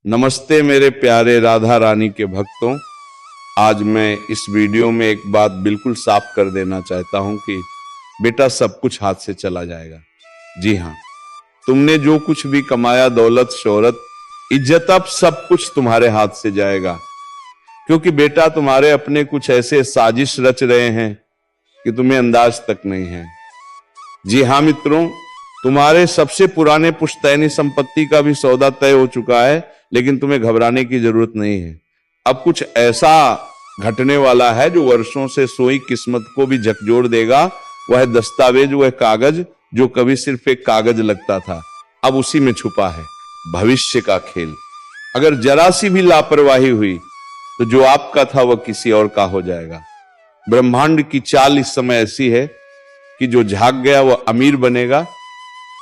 नमस्ते मेरे प्यारे राधा रानी के भक्तों। आज मैं इस वीडियो में एक बात बिल्कुल साफ कर देना चाहता हूं कि बेटा सब कुछ हाथ से चला जाएगा। जी हाँ, तुमने जो कुछ भी कमाया, दौलत, शोहरत, इज्जत, अब सब कुछ तुम्हारे हाथ से जाएगा, क्योंकि बेटा तुम्हारे अपने कुछ ऐसे साजिश रच रहे हैं कि तुम्हें अंदाज तक नहीं है। जी हाँ मित्रों, तुम्हारे सबसे पुराने पुश्तैनी संपत्ति का भी सौदा तय हो चुका है, लेकिन तुम्हें घबराने की जरूरत नहीं है। अब कुछ ऐसा घटने वाला है जो वर्षों से सोई किस्मत को भी झकझोर देगा। वह दस्तावेज, वह कागज जो कभी सिर्फ एक कागज लगता था, अब उसी में छुपा है भविष्य का खेल। अगर जरा सी भी लापरवाही हुई तो जो आपका था वह किसी और का हो जाएगा। ब्रह्मांड की चाल इस समय ऐसी है कि जो झाग गया वह अमीर बनेगा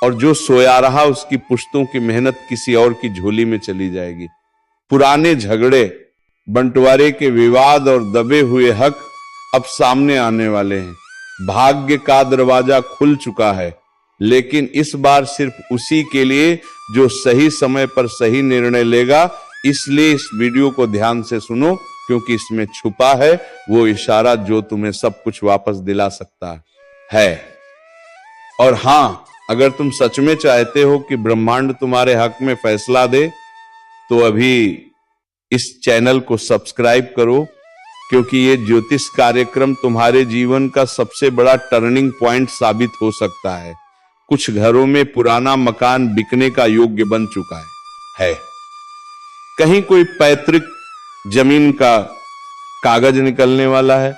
और जो सोया रहा उसकी पुश्तों की मेहनत किसी और की झोली में चली जाएगी। पुराने झगड़े, बंटवारे के विवाद और दबे हुए हक अब सामने आने वाले हैं। भाग्य का दरवाजा खुल चुका है, लेकिन इस बार सिर्फ उसी के लिए जो सही समय पर सही निर्णय लेगा। इसलिए इस वीडियो को ध्यान से सुनो, क्योंकि इसमें छुपा है वो इशारा जो तुम्हें सब कुछ वापस दिला सकता है। और हां, अगर तुम सच में चाहते हो कि ब्रह्मांड तुम्हारे हक में फैसला दे, तो अभी इस चैनल को सब्सक्राइब करो, क्योंकि ये ज्योतिष कार्यक्रम तुम्हारे जीवन का सबसे बड़ा टर्निंग पॉइंट साबित हो सकता है। कुछ घरों में पुराना मकान बिकने का योग्य बन चुका है। कहीं कोई पैतृक जमीन का कागज निकलने वाला है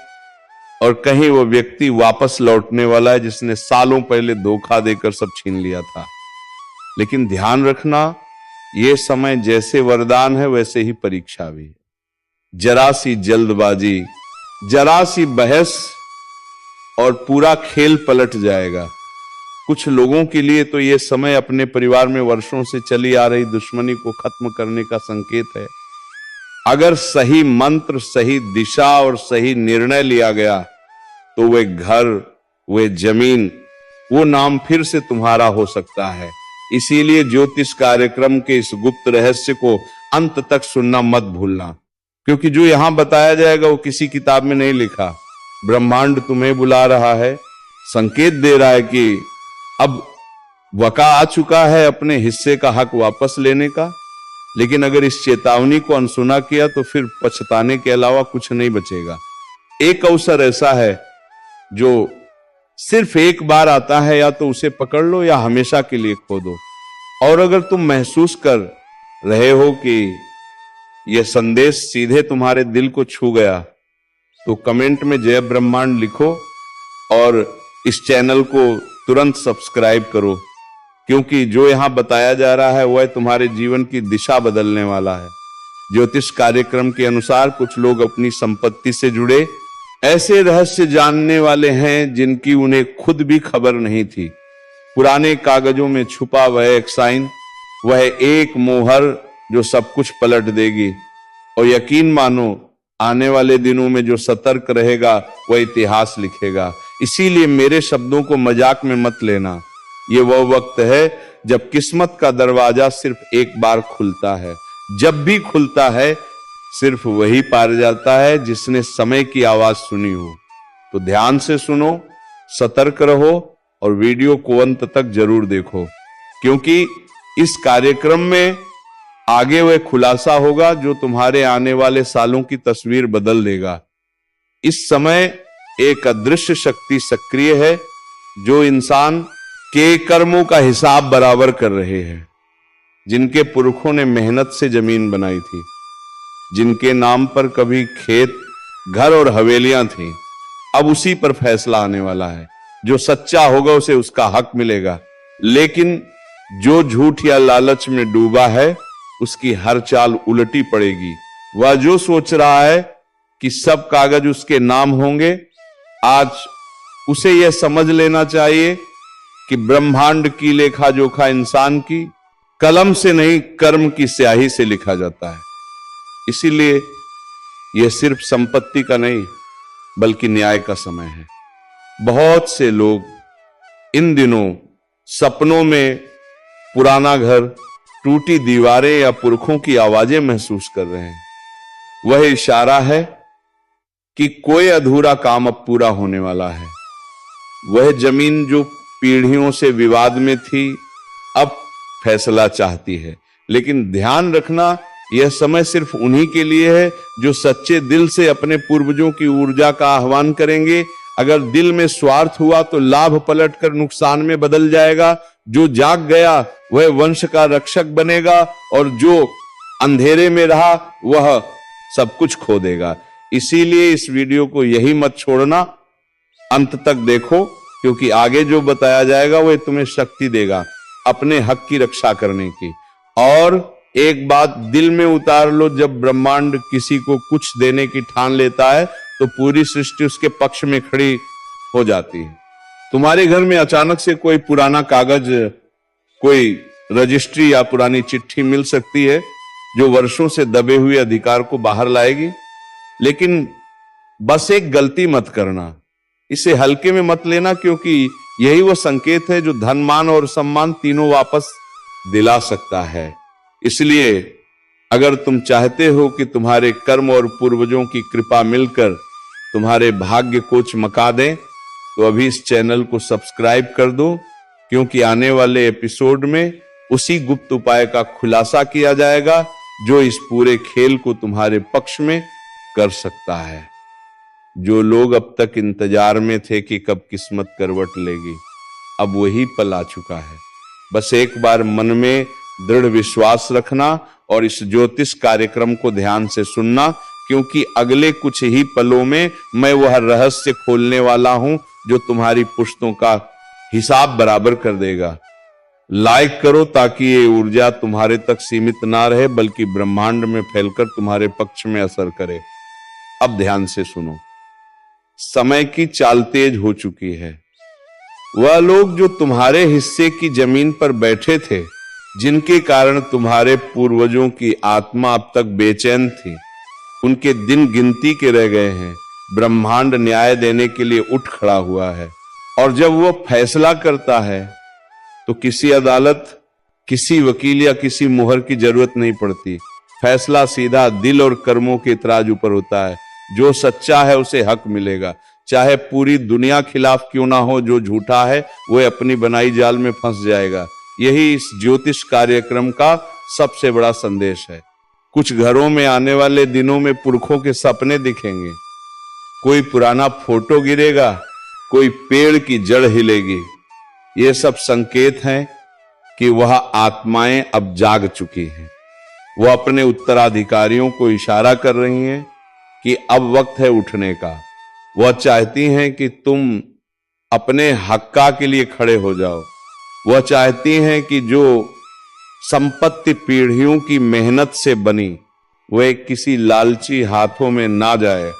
और कहीं वो व्यक्ति वापस लौटने वाला है जिसने सालों पहले धोखा देकर सब छीन लिया था। लेकिन ध्यान रखना, ये समय जैसे वरदान है वैसे ही परीक्षा भी है। जरा सी जल्दबाजी, जरा सी बहस और पूरा खेल पलट जाएगा। कुछ लोगों के लिए तो ये समय अपने परिवार में वर्षों से चली आ रही दुश्मनी को खत्म करने का संकेत है। अगर सही मंत्र, सही दिशा और सही निर्णय लिया गया तो वे घर, वे जमीन, वो नाम फिर से तुम्हारा हो सकता है। इसीलिए ज्योतिष कार्यक्रम के इस गुप्त रहस्य को अंत तक सुनना मत भूलना, क्योंकि जो यहां बताया जाएगा वो किसी किताब में नहीं लिखा। ब्रह्मांड तुम्हें बुला रहा है, संकेत दे रहा है कि अब वक़्त आ चुका है अपने हिस्से का हक वापस लेने का। लेकिन अगर इस चेतावनी को अनसुना किया तो फिर पछताने के अलावा कुछ नहीं बचेगा। एक अवसर ऐसा है जो सिर्फ एक बार आता है, या तो उसे पकड़ लो या हमेशा के लिए खो दो। और अगर तुम महसूस कर रहे हो कि यह संदेश सीधे तुम्हारे दिल को छू गया, तो कमेंट में जय ब्रह्मांड लिखो और इस चैनल को तुरंत सब्सक्राइब करो, क्योंकि जो यहां बताया जा रहा है वह तुम्हारे जीवन की दिशा बदलने वाला है। ज्योतिष कार्यक्रम के अनुसार कुछ लोग अपनी संपत्ति से जुड़े ऐसे रहस्य जानने वाले हैं जिनकी उन्हें खुद भी खबर नहीं थी। पुराने कागजों में छुपा वह एक साइन, वह एक मोहर जो सब कुछ पलट देगी। और यकीन मानो, आने वाले दिनों में जो सतर्क रहेगा वह इतिहास लिखेगा। इसीलिए मेरे शब्दों को मजाक में मत लेना। ये वह वक्त है जब किस्मत का दरवाजा सिर्फ एक बार खुलता है। जब भी खुलता है सिर्फ वही पार जाता है जिसने समय की आवाज सुनी हो। तो ध्यान से सुनो, सतर्क रहो और वीडियो को अंत तक जरूर देखो, क्योंकि इस कार्यक्रम में आगे वह खुलासा होगा जो तुम्हारे आने वाले सालों की तस्वीर बदल देगा। इस समय एक अदृश्य शक्ति सक्रिय है जो इंसान के कर्मों का हिसाब बराबर कर रहे हैं। जिनके पुरखों ने मेहनत से जमीन बनाई थी, जिनके नाम पर कभी खेत, घर और हवेलियां थीं, अब उसी पर फैसला आने वाला है। जो सच्चा होगा उसे उसका हक मिलेगा, लेकिन जो झूठ या लालच में डूबा है उसकी हर चाल उलटी पड़ेगी। वह जो सोच रहा है कि सब कागज उसके नाम होंगे, आज उसे यह समझ लेना चाहिए कि ब्रह्मांड की लेखा जोखा इंसान की कलम से नहीं, कर्म की स्याही से लिखा जाता है। इसीलिए यह सिर्फ संपत्ति का नहीं बल्कि न्याय का समय है। बहुत से लोग इन दिनों सपनों में पुराना घर, टूटी दीवारें या पुरखों की आवाजें महसूस कर रहे हैं। वह इशारा है कि कोई अधूरा काम अब पूरा होने वाला है। वह जमीन जो पीढ़ियों से विवाद में थी, अब फैसला चाहती है। लेकिन ध्यान रखना, यह समय सिर्फ उन्हीं के लिए है जो सच्चे दिल से अपने पूर्वजों की ऊर्जा का आह्वान करेंगे। अगर दिल में स्वार्थ हुआ तो लाभ पलटकर नुकसान में बदल जाएगा। जो जाग गया वह वंश का रक्षक बनेगा, और जो अंधेरे में रहा वह सब कुछ खो देगा। इसीलिए इस वीडियो को यही मत छोड़ना, अंत तक देखो, क्योंकि आगे जो बताया जाएगा वह तुम्हें शक्ति देगा अपने हक की रक्षा करने की। और एक बात दिल में उतार लो, जब ब्रह्मांड किसी को कुछ देने की ठान लेता है तो पूरी सृष्टि उसके पक्ष में खड़ी हो जाती है। तुम्हारे घर में अचानक से कोई पुराना कागज, कोई रजिस्ट्री या पुरानी चिट्ठी मिल सकती है जो वर्षों से दबे हुए अधिकार को बाहर लाएगी। लेकिन बस एक गलती मत करना, इसे हल्के में मत लेना, क्योंकि यही वो संकेत है जो धन, मान और सम्मान तीनों वापस दिला सकता है। इसलिए अगर तुम चाहते हो कि तुम्हारे कर्म और पूर्वजों की कृपा मिलकर तुम्हारे भाग्य को चमका दें, तो अभी इस चैनल को सब्सक्राइब कर दो, क्योंकि आने वाले एपिसोड में उसी गुप्त उपाय का खुलासा किया जाएगा जो इस पूरे खेल को तुम्हारे पक्ष में कर सकता है। जो लोग अब तक इंतजार में थे कि कब किस्मत करवट लेगी, अब वही पल आ चुका है। बस एक बार मन में दृढ़ विश्वास रखना और इस ज्योतिष कार्यक्रम को ध्यान से सुनना, क्योंकि अगले कुछ ही पलों में मैं वह रहस्य खोलने वाला हूं जो तुम्हारी पुश्तों का हिसाब बराबर कर देगा। लाइक करो ताकि ये ऊर्जा तुम्हारे तक सीमित ना रहे, बल्कि ब्रह्मांड में फैलकर तुम्हारे पक्ष में असर करे। अब ध्यान से सुनो। समय की चाल तेज हो चुकी है। वह लोग जो तुम्हारे हिस्से की जमीन पर बैठे थे, जिनके कारण तुम्हारे पूर्वजों की आत्मा अब तक बेचैन थी, उनके दिन गिनती के रह गए हैं। ब्रह्मांड न्याय देने के लिए उठ खड़ा हुआ है, और जब वो फैसला करता है तो किसी अदालत, किसी वकील या किसी मुहर की जरूरत नहीं पड़ती। फैसला सीधा दिल और कर्मों के तराजू पर होता है। जो सच्चा है उसे हक मिलेगा, चाहे पूरी दुनिया खिलाफ क्यों ना हो। जो झूठा है वह अपनी बनाई जाल में फंस जाएगा। यही इस ज्योतिष कार्यक्रम का सबसे बड़ा संदेश है। कुछ घरों में आने वाले दिनों में पुरखों के सपने दिखेंगे, कोई पुराना फोटो गिरेगा, कोई पेड़ की जड़ हिलेगी। ये सब संकेत हैं कि वह आत्माएं अब जाग चुकी हैं। वह अपने उत्तराधिकारियों को इशारा कर रही हैं कि अब वक्त है उठने का। वह चाहती हैं कि तुम अपने हक्का के लिए खड़े हो जाओ। वह चाहती हैं कि जो संपत्ति पीढ़ियों की मेहनत से बनी वह किसी लालची हाथों में ना जाए।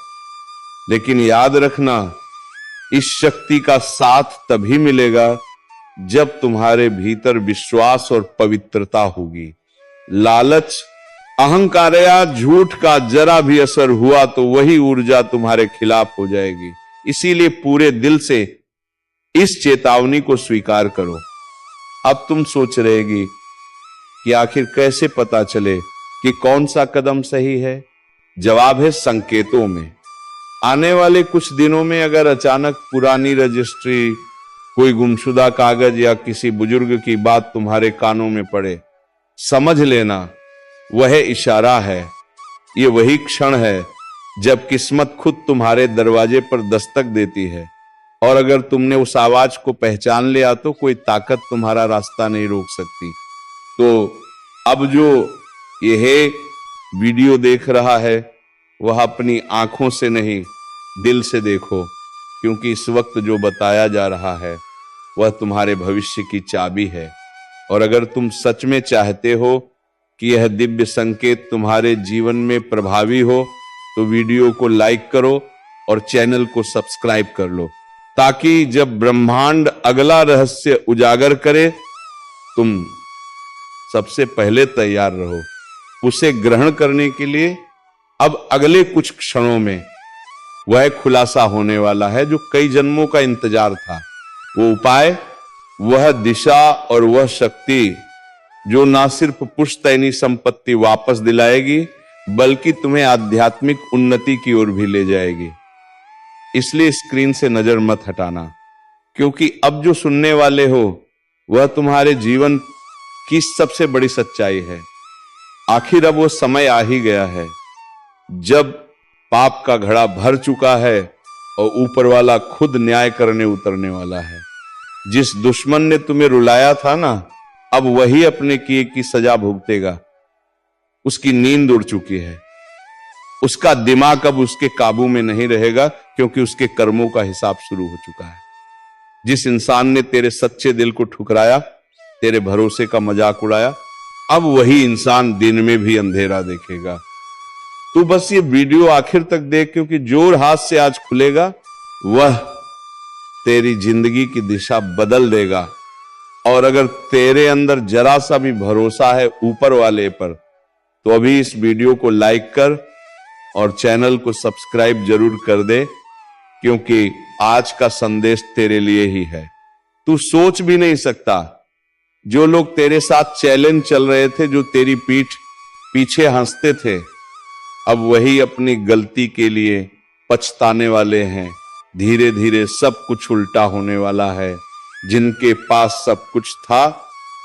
लेकिन याद रखना, इस शक्ति का साथ तभी मिलेगा जब तुम्हारे भीतर विश्वास और पवित्रता होगी। लालच, अहंकार या झूठ का जरा भी असर हुआ तो वही ऊर्जा तुम्हारे खिलाफ हो जाएगी। इसीलिए पूरे दिल से इस चेतावनी को स्वीकार करो। अब तुम सोच रहेगी कि आखिर कैसे पता चले कि कौन सा कदम सही है? जवाब है संकेतों में। आने वाले कुछ दिनों में अगर अचानक पुरानी रजिस्ट्री, कोई गुमशुदा कागज या किसी बुजुर्ग की बात तुम्हारे कानों में पड़े, समझ लेना वह इशारा है। ये वही क्षण है जब किस्मत खुद तुम्हारे दरवाजे पर दस्तक देती है। और अगर तुमने उस आवाज को पहचान लिया तो कोई ताकत तुम्हारा रास्ता नहीं रोक सकती। तो अब जो यह वीडियो देख रहा है वह अपनी आंखों से नहीं, दिल से देखो, क्योंकि इस वक्त जो बताया जा रहा है वह तुम्हारे भविष्य की चाबी है। और अगर तुम सच में चाहते हो कि यह दिव्य संकेत तुम्हारे जीवन में प्रभावी हो तो वीडियो को लाइक करो और चैनल को सब्सक्राइब कर लो, ताकि जब ब्रह्मांड अगला रहस्य उजागर करे तुम सबसे पहले तैयार रहो उसे ग्रहण करने के लिए। अब अगले कुछ क्षणों में वह खुलासा होने वाला है जो कई जन्मों का इंतजार था। वो उपाय, वह दिशा और वह शक्ति जो ना सिर्फ पुश्तैनी संपत्ति वापस दिलाएगी बल्कि तुम्हें आध्यात्मिक उन्नति की ओर भी ले जाएगी। इसलिए स्क्रीन से नजर मत हटाना, क्योंकि अब जो सुनने वाले हो वह तुम्हारे जीवन की सबसे बड़ी सच्चाई है। आखिर अब वो समय आ ही गया है जब पाप का घड़ा भर चुका है और ऊपर वाला खुद न्याय करने उतरने वाला है। जिस दुश्मन ने तुम्हें रुलाया था ना, अब वही अपने किए की सजा भुगतेगा। उसकी नींद उड़ चुकी है, उसका दिमाग अब उसके काबू में नहीं रहेगा, क्योंकि उसके कर्मों का हिसाब शुरू हो चुका है। जिस इंसान ने तेरे सच्चे दिल को ठुकराया, तेरे भरोसे का मजाक उड़ाया, अब वही इंसान दिन में भी अंधेरा देखेगा। तू बस ये वीडियो आखिर तक देख, क्योंकि जो हाथ से आज खुलेगा वह तेरी जिंदगी की दिशा बदल देगा। और अगर तेरे अंदर जरा सा भी भरोसा है ऊपर वाले पर, तो अभी इस वीडियो को लाइक कर और चैनल को सब्सक्राइब जरूर कर दे, क्योंकि आज का संदेश तेरे लिए ही है। तू सोच भी नहीं सकता, जो लोग तेरे साथ चैलेंज चल रहे थे, जो तेरी पीठ पीछे हंसते थे, अब वही अपनी गलती के लिए पछताने वाले हैं। धीरे धीरे सब कुछ उल्टा होने वाला है। जिनके पास सब कुछ था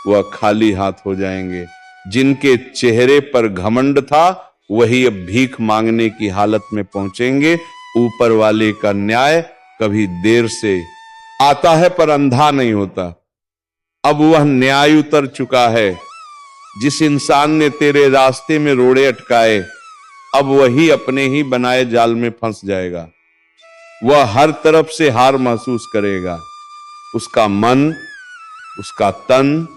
वह खाली हाथ हो जाएंगे। जिनके चेहरे पर घमंड था वही अब भीख मांगने की हालत में पहुंचेंगे। ऊपर वाले का न्याय कभी देर से आता है पर अंधा नहीं होता। अब वह न्याय उतर चुका है। जिस इंसान ने तेरे रास्ते में रोड़े अटकाए, अब वही अपने ही बनाए जाल में फंस जाएगा। वह हर तरफ से हार महसूस करेगा। उसका मन, उसका तन,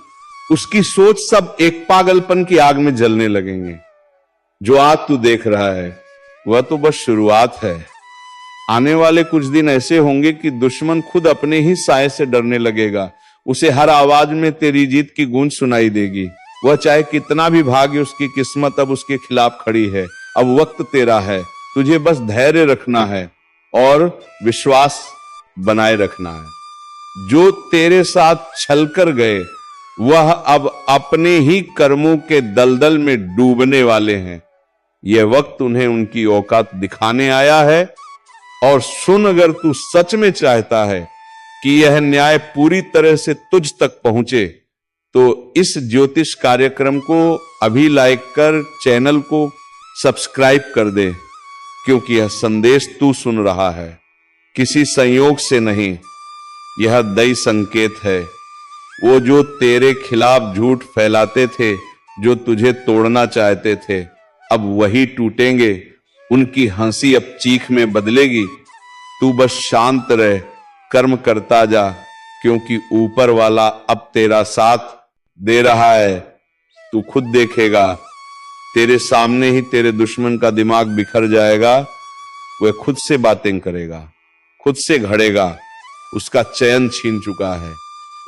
उसकी सोच सब एक पागलपन की आग में जलने लगेंगे। जो आज तू देख रहा है वह तो बस शुरुआत है। आने वाले कुछ दिन ऐसे होंगे कि दुश्मन खुद अपने ही साए से डरने लगेगा। उसे हर आवाज में तेरी जीत की गूंज सुनाई देगी। वह चाहे कितना भी भागे, उसकी किस्मत अब उसके खिलाफ खड़ी है। अब वक्त तेरा है, तुझे बस धैर्य रखना है और विश्वास बनाए रखना है। जो तेरे साथ छलकर गए वह अब अपने ही कर्मों के दलदल में डूबने वाले हैं। यह वक्त उन्हें उनकी औकात दिखाने आया है। और सुन, अगर तू सच में चाहता है कि यह न्याय पूरी तरह से तुझ तक पहुंचे, तो इस ज्योतिष कार्यक्रम को अभी लाइक कर, चैनल को सब्सक्राइब कर दे, क्योंकि यह संदेश तू सुन रहा है किसी संयोग से नहीं, यह दैवी संकेत है। वो जो तेरे खिलाफ झूठ फैलाते थे, जो तुझे तोड़ना चाहते थे, अब वही टूटेंगे। उनकी हंसी अब चीख में बदलेगी। तू बस शांत रह, कर्म करता जा, क्योंकि ऊपर वाला अब तेरा साथ दे रहा है। तू खुद देखेगा, तेरे सामने ही तेरे दुश्मन का दिमाग बिखर जाएगा। वह खुद से बातें करेगा, खुद से घड़ेगा। उसका चयन छीन चुका है।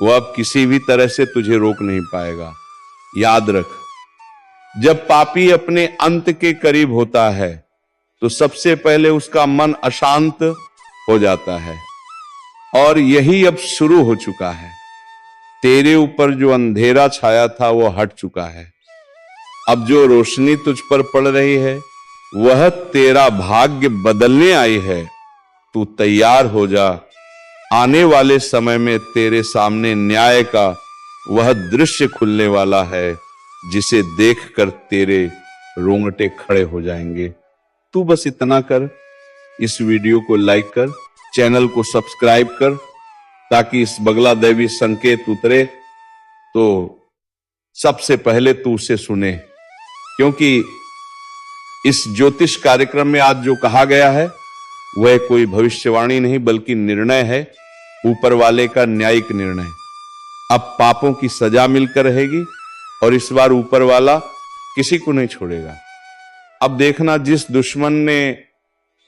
वह अब किसी भी तरह से तुझे रोक नहीं पाएगा। याद रख, जब पापी अपने अंत के करीब होता है तो सबसे पहले उसका मन अशांत हो जाता है, और यही अब शुरू हो चुका है। तेरे ऊपर जो अंधेरा छाया था वो हट चुका है। अब जो रोशनी तुझ पर पड़ रही है वह तेरा भाग्य बदलने आई है। तू तैयार हो जा। आने वाले समय में तेरे सामने न्याय का वह दृश्य खुलने वाला है जिसे देखकर तेरे रोंगटे खड़े हो जाएंगे। तू बस इतना कर, इस वीडियो को लाइक कर, चैनल को सब्सक्राइब कर, ताकि इस बगला दैवी संकेत उतरे तो सबसे पहले तू उसे सुने। क्योंकि इस ज्योतिष कार्यक्रम में आज जो कहा गया है वह कोई भविष्यवाणी नहीं, बल्कि निर्णय है, ऊपर वाले का न्यायिक निर्णय। अब पापों की सजा मिलकर रहेगी और इस बार ऊपर वाला किसी को नहीं छोड़ेगा। अब देखना, जिस दुश्मन ने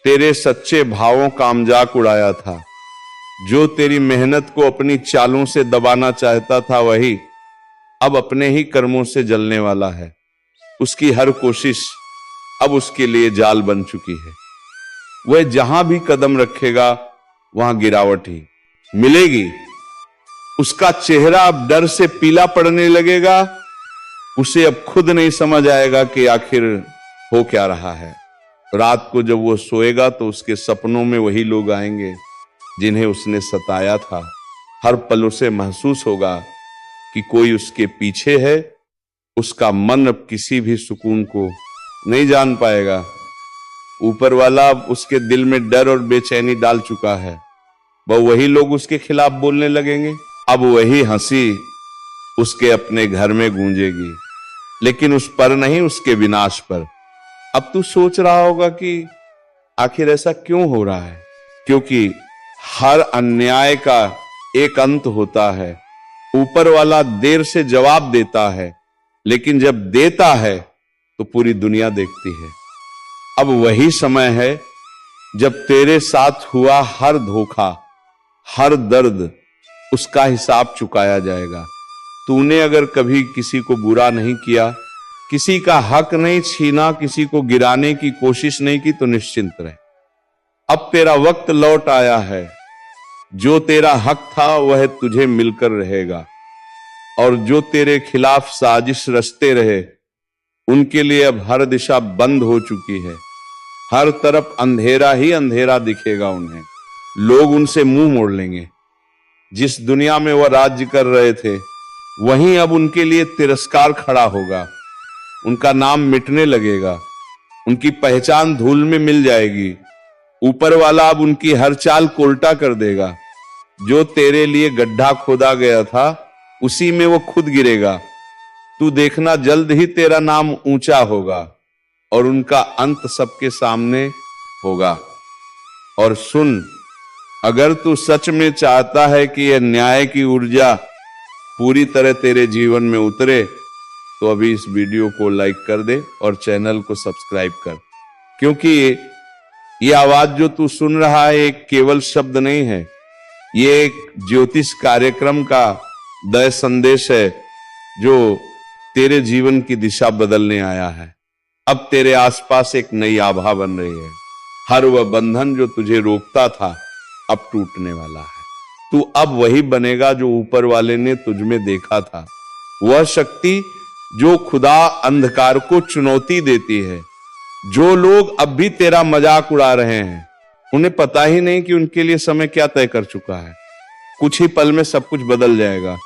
तेरे सच्चे भावों का मजाक उड़ाया था, जो तेरी मेहनत को अपनी चालों से दबाना चाहता था, वही अब अपने ही कर्मों से जलने वाला है। उसकी हर कोशिश अब उसके लिए जाल बन चुकी है। वह जहां भी कदम रखेगा वहां गिरावट ही मिलेगी। उसका चेहरा अब डर से पीला पड़ने लगेगा उसे अब खुद नहीं समझ आएगा कि आखिर हो क्या रहा है। रात को जब वो सोएगा तो उसके सपनों में वही लोग आएंगे जिन्हें उसने सताया था। हर पल उसे महसूस होगा कि कोई उसके पीछे है। उसका मन अब किसी भी सुकून को नहीं जान पाएगा। ऊपर वाला अब उसके दिल में डर और बेचैनी डाल चुका है। वह वही लोग उसके खिलाफ बोलने लगेंगे। अब वही हंसी उसके अपने घर में गूंजेगी, लेकिन उस पर नहीं, उसके विनाश पर। अब तू सोच रहा होगा कि आखिर ऐसा क्यों हो रहा है, क्योंकि हर अन्याय का एक अंत होता है। ऊपर वाला देर से जवाब देता है, लेकिन जब देता है तो पूरी दुनिया देखती है। अब वही समय है जब तेरे साथ हुआ हर धोखा, हर दर्द, उसका हिसाब चुकाया जाएगा। तूने अगर कभी किसी को बुरा नहीं किया, किसी का हक नहीं छीना, किसी को गिराने की कोशिश नहीं की, तो निश्चिंत रहे। अब तेरा वक्त लौट आया है। जो तेरा हक था वह तुझे मिलकर रहेगा, और जो तेरे खिलाफ साजिश रचते रहे उनके लिए अब हर दिशा बंद हो चुकी है। हर तरफ अंधेरा ही अंधेरा दिखेगा उन्हें। लोग उनसे मुंह मोड़ लेंगे। जिस दुनिया में वह राज्य कर रहे थे वहीं अब उनके लिए तिरस्कार खड़ा होगा। उनका नाम मिटने लगेगा, उनकी पहचान धूल में मिल जाएगी। ऊपर वाला अब उनकी हर चाल को उल्टा कर देगा। जो तेरे लिए गड्ढा खोदा गया था उसी में वो खुद गिरेगा। तू देखना, जल्द ही तेरा नाम ऊंचा होगा और उनका अंत सबके सामने होगा। और सुन, अगर तू सच में चाहता है कि यह न्याय की ऊर्जा पूरी तरह तेरे जीवन में उतरे तो अभी इस वीडियो को लाइक कर दे और चैनल को सब्सक्राइब कर, क्योंकि ये आवाज जो तू सुन रहा है एक केवल शब्द नहीं है, ये एक ज्योतिष कार्यक्रम का दय संदेश है जो तेरे जीवन की दिशा बदलने आया है। अब तेरे आसपास एक नई आभा बन रही है। हर वह बंधन जो तुझे रोकता था अब टूटने वाला है। तू अब वही बनेगा जो ऊपर वाले ने तुझ में देखा था। वह शक्ति जो खुदा अंधकार को चुनौती देती है। जो लोग अब भी तेरा मजाक उड़ा रहे हैं उन्हें पता ही नहीं कि उनके लिए समय क्या तय कर चुका है। कुछ ही पल में सब कुछ बदल जाएगा।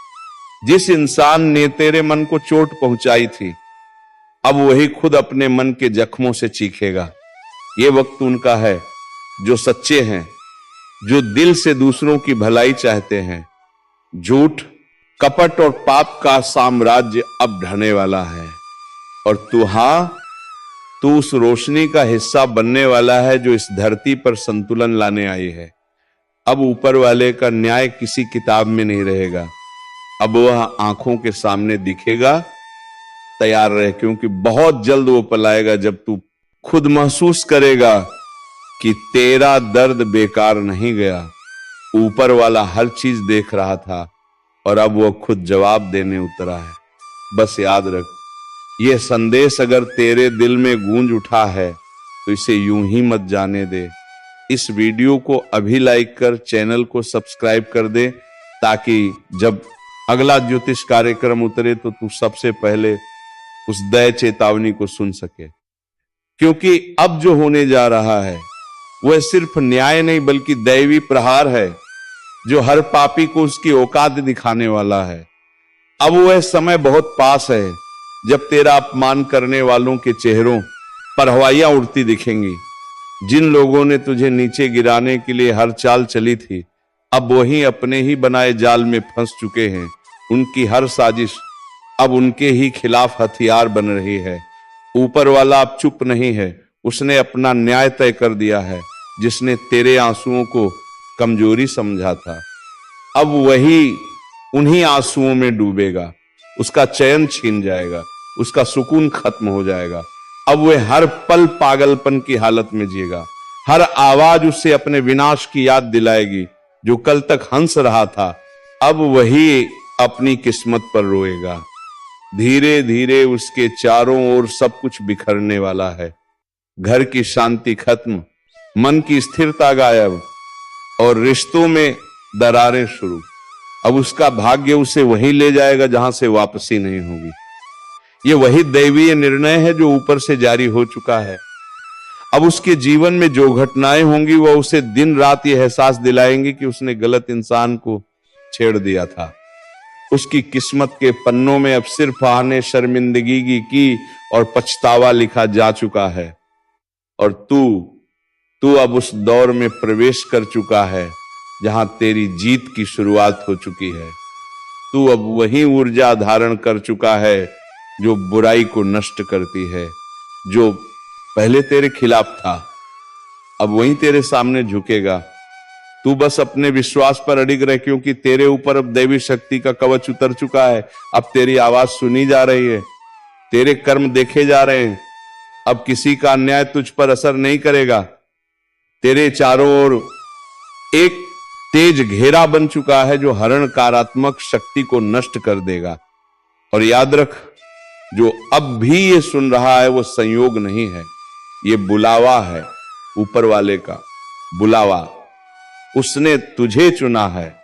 जिस इंसान ने तेरे मन को चोट पहुंचाई थी अब वही खुद अपने मन के जख्मों से चीखेगा। ये वक्त उनका है जो सच्चे हैं, जो दिल से दूसरों की भलाई चाहते हैं। झूठ, कपट और पाप का साम्राज्य अब ढहने वाला है, और तू उस रोशनी का हिस्सा बनने वाला है जो इस धरती पर संतुलन लाने आई है। अब ऊपर वाले का न्याय किसी किताब में नहीं रहेगा, अब वह आंखों के सामने दिखेगा। तैयार रहे, क्योंकि बहुत जल्द वो पल आएगा जब तू खुद महसूस करेगा कि तेरा दर्द बेकार नहीं गया। ऊपर वाला हर चीज देख रहा था और अब वो खुद जवाब देने उतरा है। बस याद रख, ये संदेश अगर तेरे दिल में गूंज उठा है तो इसे यूं ही मत जाने दे। इस वीडियो को अभी लाइक कर, चैनल को सब्सक्राइब कर दे, ताकि जब अगला ज्योतिष कार्यक्रम उतरे तो तू सबसे पहले उस दय चेतावनी को सुन सके। क्योंकि अब जो होने जा रहा है वह सिर्फ न्याय नहीं बल्कि दैवी प्रहार है जो हर पापी को उसकी औकात दिखाने वाला है। अब वह समय बहुत पास है जब तेरा अपमान करने वालों के चेहरों पर हवाइयां उड़ती दिखेंगी। जिन लोगों ने तुझे नीचे गिराने के लिए हर चाल चली थी अब वही अपने ही बनाए जाल में फंस चुके हैं। उनकी हर साजिश अब उनके ही खिलाफ हथियार बन रही है। ऊपर वाला अब चुप नहीं है, उसने अपना न्याय तय कर दिया है। जिसने तेरे आंसुओं को कमजोरी समझा था अब वही उन्हीं आंसुओं में डूबेगा। उसका चैन छीन जाएगा, उसका सुकून खत्म हो जाएगा। अब वह हर पल पागलपन की हालत में जिएगा। हर आवाज उससे अपने विनाश की याद दिलाएगी। जो कल तक हंस रहा था अब वही अपनी किस्मत पर रोएगा। धीरे धीरे उसके चारों ओर सब कुछ बिखरने वाला है। घर की शांति खत्म, मन की स्थिरता गायब और रिश्तों में दरारें शुरू। अब उसका भाग्य उसे वहीं ले जाएगा जहां से वापसी नहीं होगी। ये वही दैवीय निर्णय है जो ऊपर से जारी हो चुका है। अब उसके जीवन में जो घटनाएं होंगी वह उसे दिन रात ये एहसास दिलाएंगी कि उसने गलत इंसान को छेड़ दिया था। उसकी किस्मत के पन्नों में अब सिर्फ आने शर्मिंदगी की और पछतावा लिखा जा चुका है। और तू अब उस दौर में प्रवेश कर चुका है जहां तेरी जीत की शुरुआत हो चुकी है। तू अब वही ऊर्जा धारण कर चुका है जो बुराई को नष्ट करती है, जो पहले तेरे खिलाफ था अब वही तेरे सामने झुकेगा। तू बस अपने विश्वास पर अडिग रह, क्योंकि तेरे ऊपर अब दैवी शक्ति का कवच उतर चुका है। अब तेरी आवाज सुनी जा रही है, तेरे कर्म देखे जा रहे हैं। अब किसी का अन्याय तुझ पर असर नहीं करेगा। तेरे चारों ओर एक तेज घेरा बन चुका है जो हरणकारात्मक शक्ति को नष्ट कर देगा। और याद रख, जो अब भी ये सुन रहा है वो संयोग नहीं है, ये बुलावा है, ऊपर वाले का बुलावा। उसने तुझे चुना है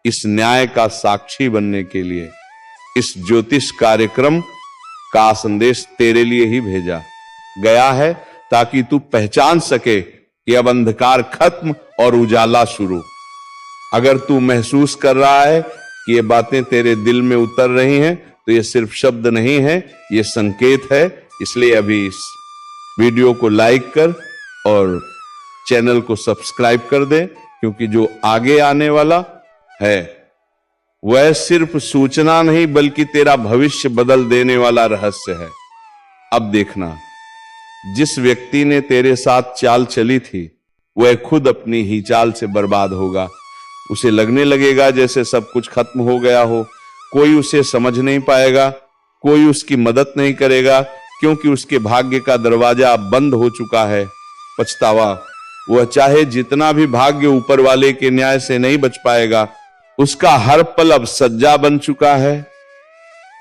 इस न्याय का साक्षी बनने के लिए। इस ज्योतिष कार्यक्रम का संदेश तेरे लिए ही भेजा गया है ताकि तू पहचान सके कि अब अंधकार खत्म और उजाला शुरू। अगर तू महसूस कर रहा है कि ये बातें तेरे दिल में उतर रही हैं तो ये सिर्फ शब्द नहीं है, ये संकेत है। इसलिए अभी इस वीडियो को लाइक कर और चैनल को सब्सक्राइब कर दे, क्योंकि जो आगे आने वाला है वह सिर्फ सूचना नहीं बल्कि तेरा भविष्य बदल देने वाला रहस्य है। अब देखना, जिस व्यक्ति ने तेरे साथ चाल चली थी वह खुद अपनी ही चाल से बर्बाद होगा। उसे लगने लगेगा जैसे सब कुछ खत्म हो गया हो। कोई उसे समझ नहीं पाएगा, कोई उसकी मदद नहीं करेगा, क्योंकि उसके भाग्य का दरवाजा अब बंद हो चुका है। पछतावा, वह चाहे जितना भी भाग्य ऊपर वाले के न्याय से नहीं बच पाएगा। उसका हर पल अब सज्जा बन चुका है।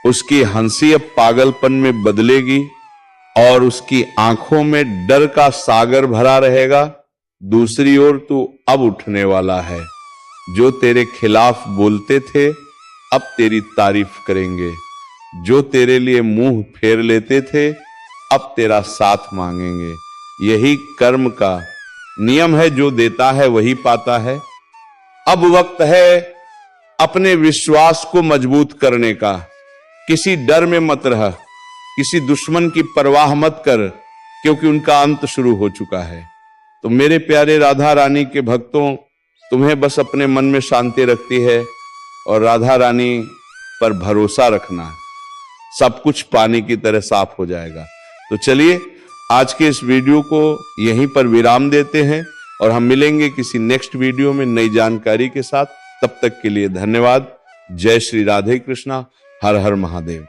उसकी हंसी अब पागलपन में बदलेगी और उसकी आंखों में डर का सागर भरा रहेगा। दूसरी ओर तू अब उठने वाला है। जो तेरे खिलाफ बोलते थे अब तेरी तारीफ करेंगे। जो तेरे लिए मुंह फेर लेते थे अब तेरा साथ मांगेंगे। यही कर्म का नियम है, जो देता है वही पाता है। अब वक्त है अपने विश्वास को मजबूत करने का। किसी डर में मत रह, किसी दुश्मन की परवाह मत कर, क्योंकि उनका अंत शुरू हो चुका है। तो मेरे प्यारे राधा रानी के भक्तों, तुम्हें बस अपने मन में शांति रखती है और राधा रानी पर भरोसा रखना है। सब कुछ पानी की तरह साफ हो जाएगा। तो चलिए आज के इस वीडियो को यहीं पर विराम देते हैं और हम मिलेंगे किसी नेक्स्ट वीडियो में नई जानकारी के साथ। तब तक के लिए धन्यवाद। जय श्री राधे कृष्णा। हर हर महादेव।